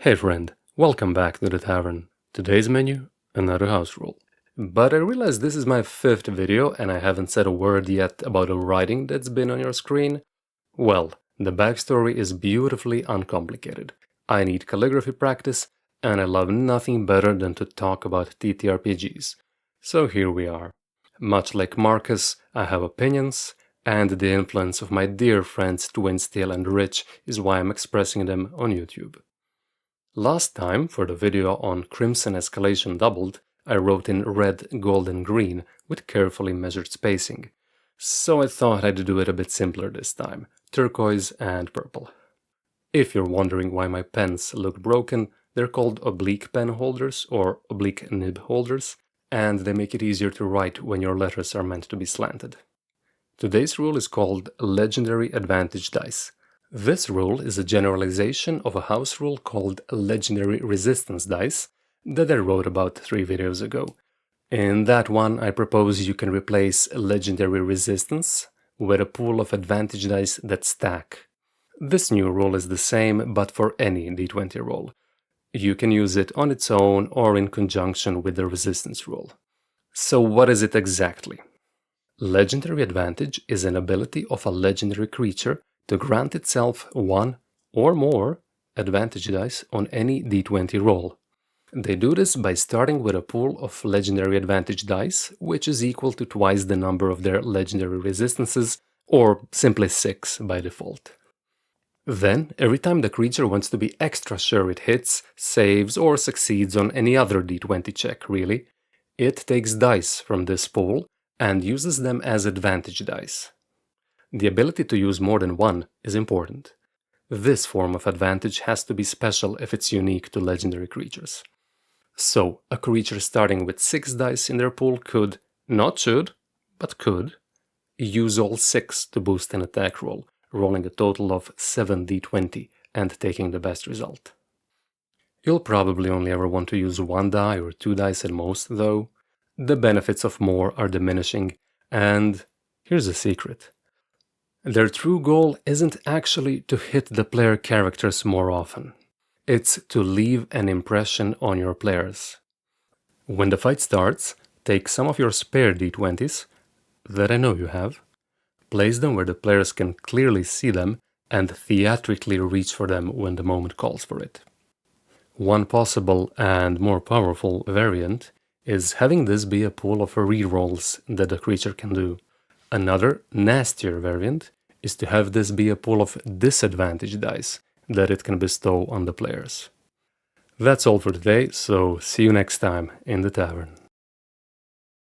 Hey friend, welcome back to the tavern. Today's menu, another house rule. But I realize this is my 5th video and I haven't said a word yet about the writing that's been on your screen. Well, the backstory is beautifully uncomplicated. I need calligraphy practice and I love nothing better than to talk about TTRPGs. So here we are. Much like Marcus, I have opinions, and the influence of my dear friends Twinsteel and Rich is why I'm expressing them on YouTube. Last time, for the video on Crimson Escalation Doubled, I wrote in red, gold and green with carefully measured spacing. So I thought I'd do it a bit simpler this time, turquoise and purple. If you're wondering why my pens look broken, they're called oblique pen holders or oblique nib holders, and they make it easier to write when your letters are meant to be slanted. Today's rule is called Legendary Advantage Dice. This rule is a generalization of a house rule called Legendary Resistance Dice that I wrote about 3 videos ago. In that one, I propose you can replace Legendary Resistance with a pool of advantage dice that stack. This new rule is the same, but for any d20 roll. You can use it on its own or in conjunction with the resistance rule. So what is it exactly? Legendary Advantage is an ability of a legendary creature to grant itself 1 or more advantage dice on any d20 roll. They do this by starting with a pool of legendary advantage dice, which is equal to twice the number of their legendary resistances, or simply 6 by default. Then, every time the creature wants to be extra sure it hits, saves, or succeeds on any other d20 check, really, it takes dice from this pool and uses them as advantage dice. The ability to use more than one is important. This form of advantage has to be special if it's unique to legendary creatures. So, a creature starting with 6 dice in their pool could, not should, but could, use all 6 to boost an attack roll, rolling a total of 7d20 and taking the best result. You'll probably only ever want to use 1 die or 2 dice at most, though. The benefits of more are diminishing, and here's a secret. Their true goal isn't actually to hit the player characters more often. It's to leave an impression on your players. When the fight starts, take some of your spare d20s, that I know you have, place them where the players can clearly see them, and theatrically reach for them when the moment calls for it. One possible and more powerful variant is having this be a pool of rerolls that the creature can do. Another, nastier variant is to have this be a pool of disadvantage dice that it can bestow on the players. That's all for today, so see you next time in the tavern.